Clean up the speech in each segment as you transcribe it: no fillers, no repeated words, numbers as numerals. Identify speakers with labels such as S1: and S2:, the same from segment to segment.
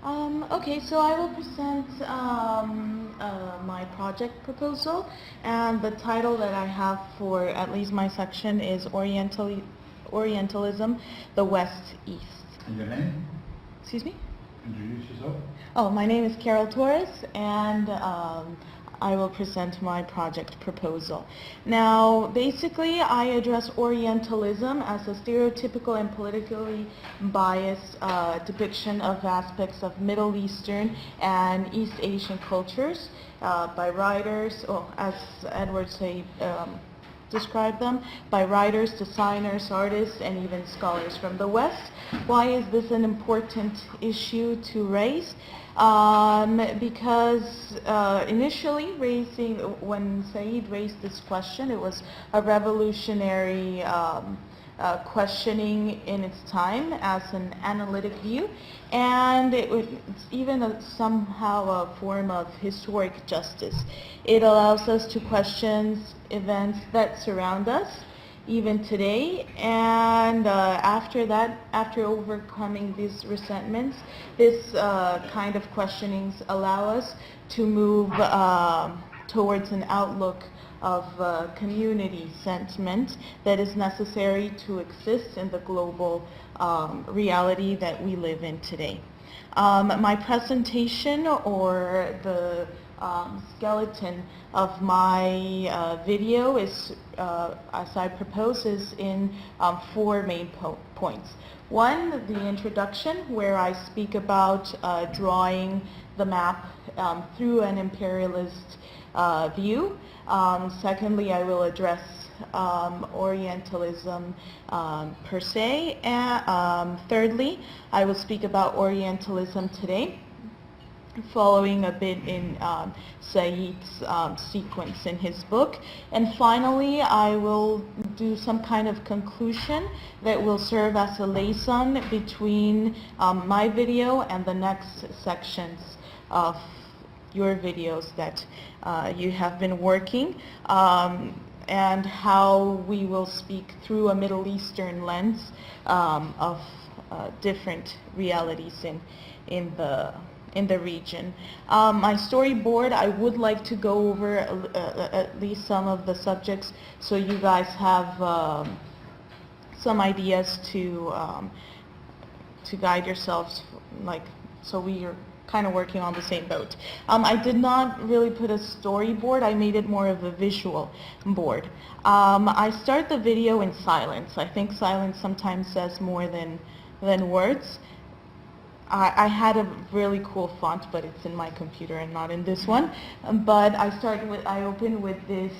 S1: Okay, so I will present my project proposal, and the title that I have for at least my section is Orientalism, the West East.
S2: And your name?
S1: Excuse me?
S2: Introduce yourself.
S1: Oh, my name is Carol Torres, and I will present my project proposal. Now, basically, I address Orientalism as a stereotypical and politically biased depiction of aspects of Middle Eastern and East Asian cultures by writers, as Edward Said describe them, by writers, designers, artists, and even scholars from the West. Why is this an important issue to raise? Because initially when Said raised this question, it was a revolutionary questioning in its time as an analytic view, and it's even somehow a form of historic justice. It allows us to question events that surround us even today, and after overcoming these resentments, this kind of questionings allow us to move towards an outlook of community sentiment that is necessary to exist in the global reality that we live in today. My presentation, or the skeleton of my video, is, as I propose, is in 4 main points. One, the introduction, where I speak about drawing the map through an imperialist view. Secondly, I will address Orientalism per se. And thirdly, I will speak about Orientalism today, following a bit in Said's sequence in his book. And finally, I will do some kind of conclusion that will serve as a liaison between my video and the next sections of your videos that you have been working, and how we will speak through a Middle Eastern lens of different realities in the region. My storyboard, I would like to go over at least some of the subjects so you guys have some ideas to guide yourselves, so we are kind of working on the same boat. I did not really put a storyboard. I made it more of a visual board. I start the video in silence. I think silence sometimes says more than words. I had a really cool font, but it's in my computer and not in this one. But I open with this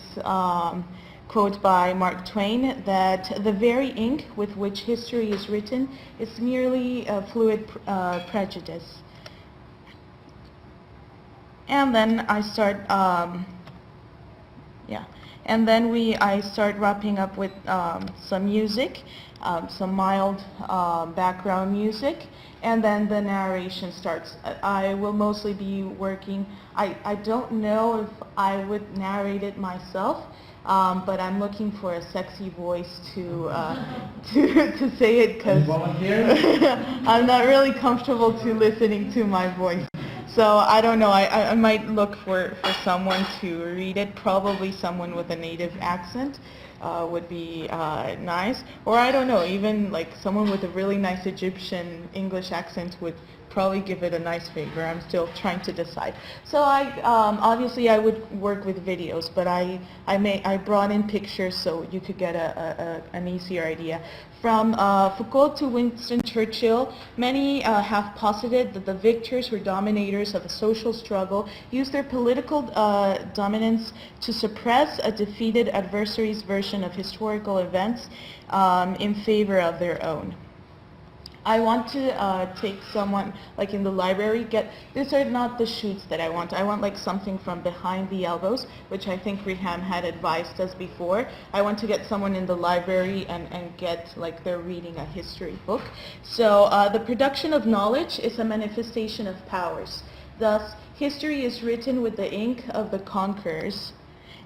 S1: quote by Mark Twain, that the very ink with which history is written is merely a fluid prejudice. And then I start, I start wrapping up with some music, some mild background music, and then the narration starts. I will mostly be working, I don't know if I would narrate it myself, but I'm looking for a sexy voice to say it, because I'm not really comfortable to listening to my voice. So I don't know, I might look for someone to read it. Probably someone with a native accent would be nice. Or I don't know, even like someone with a really nice Egyptian English accent would probably give it a nice favor. I'm still trying to decide. So obviously I would work with videos, but I brought in pictures so you could get an easier idea. From Foucault to Winston Churchill, many have posited that the victors or dominators of a social struggle use their political dominance to suppress a defeated adversary's version of historical events in favor of their own. I want to take someone like in the library, these are not the shoots that I want. I want like something from behind the elbows, which I think Riham had advised us before. I want to get someone in the library and get like they're reading a history book. So the production of knowledge is a manifestation of powers. Thus, history is written with the ink of the conquerors,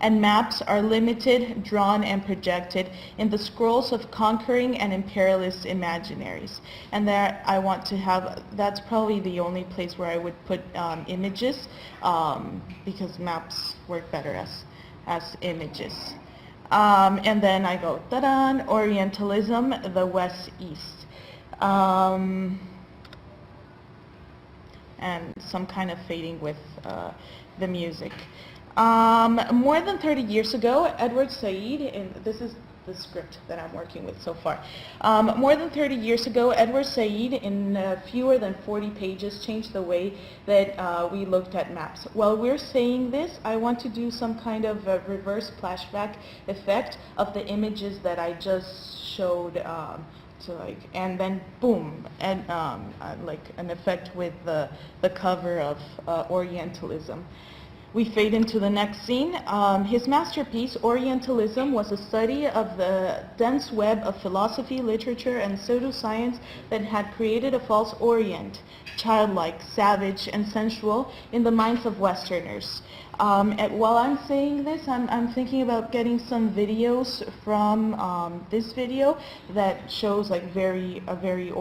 S1: and maps are limited, drawn, and projected in the scrolls of conquering and imperialist imaginaries. And there I want to have, that's probably the only place where I would put images, because maps work better as images. And then I go, ta-da, Orientalism, the West-East. And some kind of fading with the music. More than 30 years ago, Edward Said, and this is the script that I'm working with so far. More than 30 years ago, Edward Said, in fewer than 40 pages, changed the way that we looked at maps. While we're saying this, I want to do some kind of a reverse flashback effect of the images that I just showed, and then boom, and like an effect with the cover of Orientalism. We fade into the next scene. His masterpiece, Orientalism, was a study of the dense web of philosophy, literature, and pseudoscience that had created a false Orient, childlike, savage, and sensual, in the minds of Westerners. While I'm saying this, I'm thinking about getting some videos from this video that shows like a very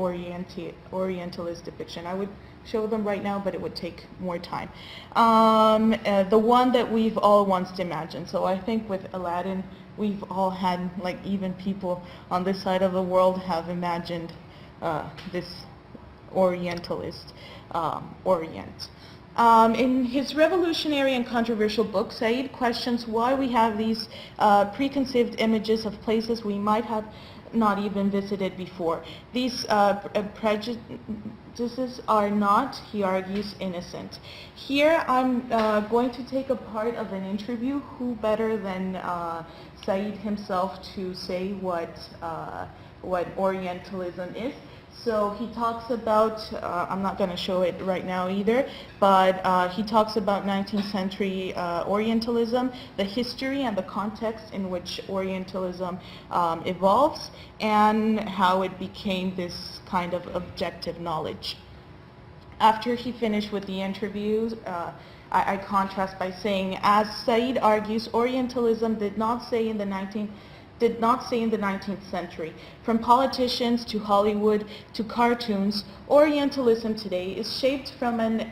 S1: Orientalist depiction. I would show them right now, but it would take more time. The one that we've all once imagined. So I think with Aladdin, we've all had, like even people on this side of the world have imagined this Orientalist Orient. In his revolutionary and controversial book, Said questions why we have these preconceived images of places we might have not even visited before. These prejudices are not, he argues, innocent. Here I'm going to take a part of an interview. Who better than Said himself to say what Orientalism is. So he talks about, I'm not going to show it right now either, but he talks about 19th century Orientalism, the history and the context in which Orientalism evolves, and how it became this kind of objective knowledge. After he finished with the interviews, I contrast by saying, as Said argues, Orientalism did not say in the 19th century. From politicians to Hollywood to cartoons, Orientalism today is shaped from an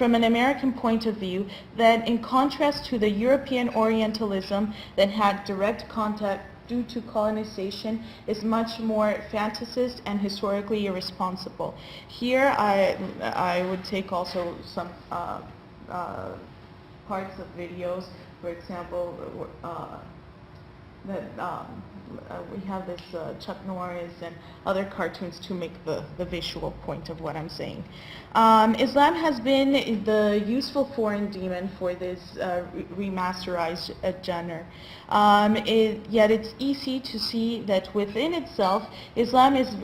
S1: American point of view that, in contrast to the European Orientalism that had direct contact due to colonization, is much more fantasist and historically irresponsible. Here I would take also some parts of videos, for example, that we have this Chuck Norris and other cartoons to make the visual point of what I'm saying. Islam has been the useful foreign demon for this remasterized genre. Yet it's easy to see that within itself, Islam is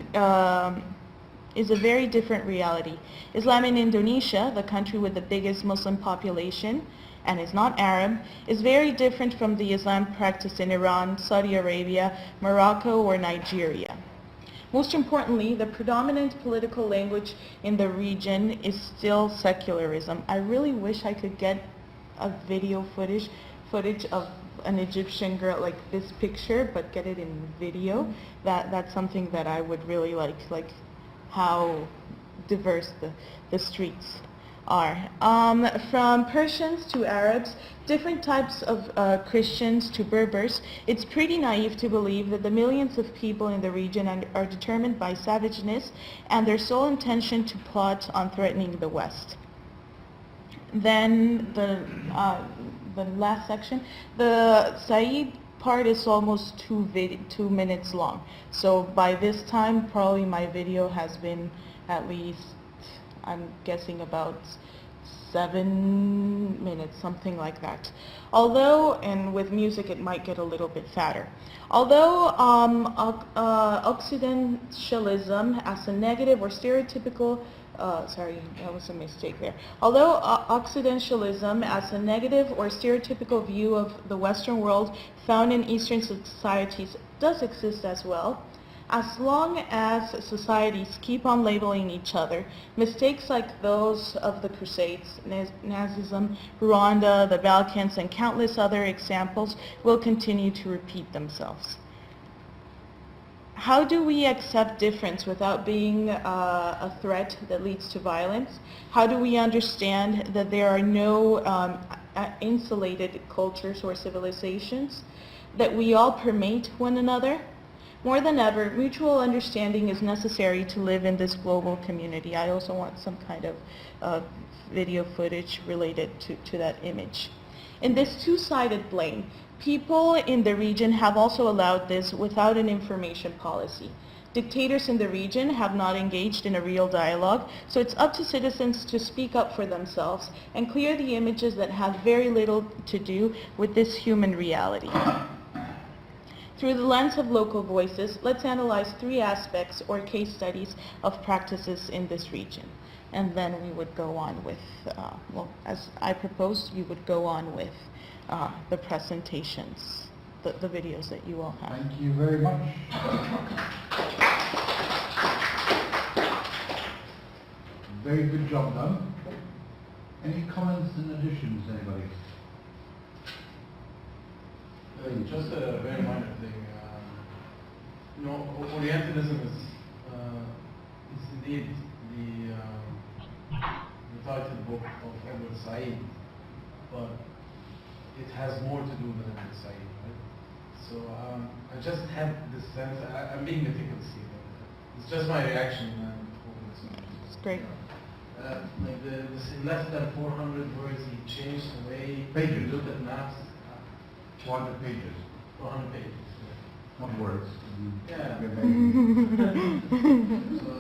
S1: a very different reality. Islam in Indonesia, the country with the biggest Muslim population, and is not Arab, is very different from the Islam practiced in Iran, Saudi Arabia, Morocco, or Nigeria. Most importantly, the predominant political language in the region is still secularism. I really wish I could get a video footage of an Egyptian girl like this picture, but get it in video. That's something that I would really like how diverse the streets are. From Persians to Arabs, different types of Christians to Berbers, it's pretty naive to believe that the millions of people in the region are determined by savageness and their sole intention to plot on threatening the West. Then the last section, the Said part is almost 2 minutes long. So by this time, probably my video has been at least, I'm guessing about 7 minutes, something like that. Although, and with music it might get a little bit fatter. Although Occidentalism as a negative or stereotypical, sorry, that was a mistake there. Although Occidentalism as a negative or stereotypical view of the Western world found in Eastern societies does exist as well, As long as societies keep on labeling each other, mistakes like those of the Crusades, Nazism, Rwanda, the Balkans, and countless other examples will continue to repeat themselves. How do we accept difference without being a threat that leads to violence? How do we understand that there are no insulated cultures or civilizations, that we all permeate one another? More than ever, mutual understanding is necessary to live in this global community. I also want some kind of video footage related to that image. In this two-sided blame, people in the region have also allowed this without an information policy. Dictators in the region have not engaged in a real dialogue, so it's up to citizens to speak up for themselves and clear the images that have very little to do with this human reality. Through the lens of local voices, let's analyze 3 aspects or case studies of practices in this region. And then we would go on with, well, as I proposed, you would go on with the presentations, the videos that you all have.
S2: Thank you very much. Very good job done. Any comments and additions, anybody?
S3: Just a very minor thing. Orientalism is indeed the title book of Edward Said, but it has more to do with Edward Said, right? So I just have this sense. I'm being meticulous here. It's just my reaction.
S1: It's great.
S3: Like this in less than 400 words, he changed the way
S2: Pages.
S3: you look at maps.
S2: 400 pages.
S3: 400 pages.
S2: Not words.
S3: Yeah. So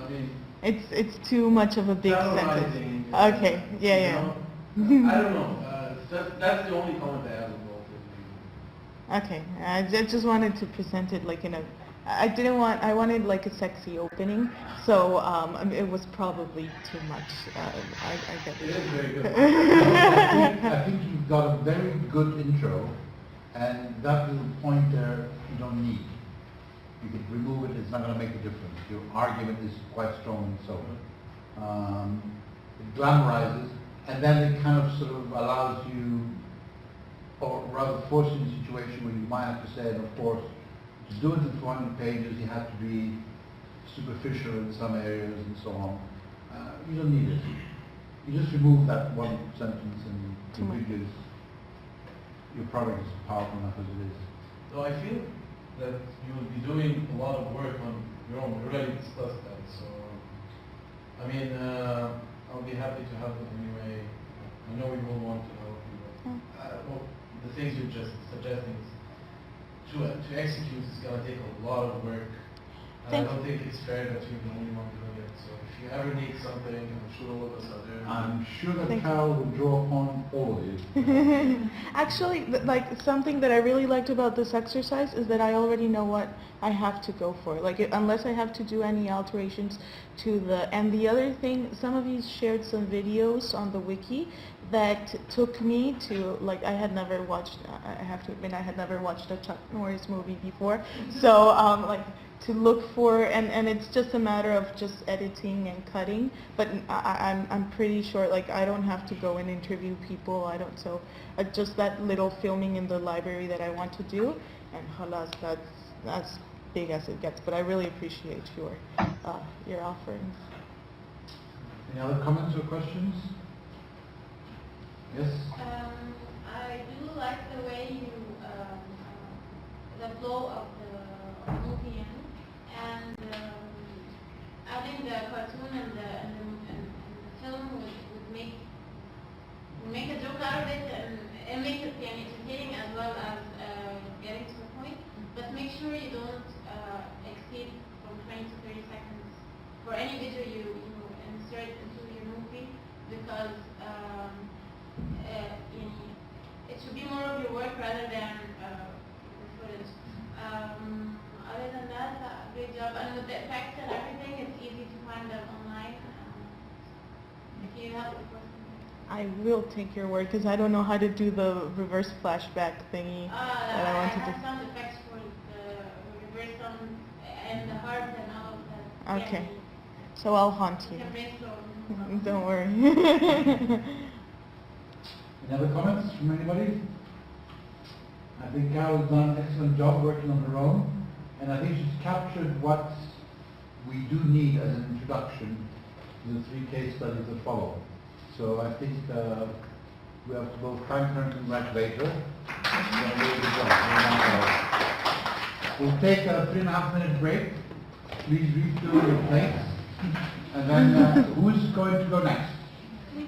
S3: I mean,
S1: it's too much of a big sentence.
S3: summarizing,
S1: Okay, yeah.
S3: I don't know. That's the only comment I have about it.
S1: Okay, I just wanted to present it like in a, I wanted like a sexy opening, so it was probably too much. I get
S3: It is very good.
S2: I think you've got a very good intro, and that little point there you don't need. You can remove it, it's not going to make a difference. Your argument is quite strong, so it glamorizes, and then it kind of sort of allows you, or rather forces you in a situation where you might have to say, and of course, to do it in 400 pages, you have to be superficial in some areas and so on. You don't need it. You just remove that one sentence and the video is, your product is powerful enough as it is.
S3: So I feel that you will be doing a lot of work on your own. We already discussed that. So, I mean, I'll be happy to help in any way. I know we will want to help you, but well, the things you're just suggesting is to execute is going to take a lot of work. And I don't think it's fair that you're the only one doing it. So if you ever need something, I'm sure all of us are there.
S2: I'm sure that Carol will draw upon all of you.
S1: Actually, like something that I really liked about this exercise is that I already know what I have to go for. Like unless I have to do any alterations to and the other thing, some of you shared some videos on the wiki that took me to, like, I had never watched, I have to admit, I had never watched a Chuck Norris movie before. So like to look for, and it's just a matter of just editing and cutting, but I'm pretty sure, like, I don't have to go and interview people, so just that little filming in the library that I want to do, and halas, that's as big as it gets, but I really appreciate your offerings.
S2: Any other comments or questions? Yes?
S4: I do like the way you, the flow of the movie and adding the cartoon and the film would make a joke out of it and make it entertaining as well as getting to the point. But make sure you don't exceed from 20 to 30 seconds for any video you insert into your movie, because it should be more of your work rather than the footage. Other than that, great job. And with the effects and everything, it's easy to find them online. If you have the person.
S1: I will take your word, because I don't know how to do the reverse flashback thingy that I want to do.
S4: I have sound effects for the reverse sound and the hard
S1: Okay. So I'll haunt
S4: You
S1: you.
S4: can brainstorm.
S1: Don't worry.
S2: Any other comments from anybody? I think Carol's done an excellent job working on her own, and I think she's captured what we do need as an introduction to the 3 case studies that follow. So I think we have to both thank her and congratulate her. She's done a really good job. We'll take a 3.5-minute break. Please refill your plates. And then who's going to go next?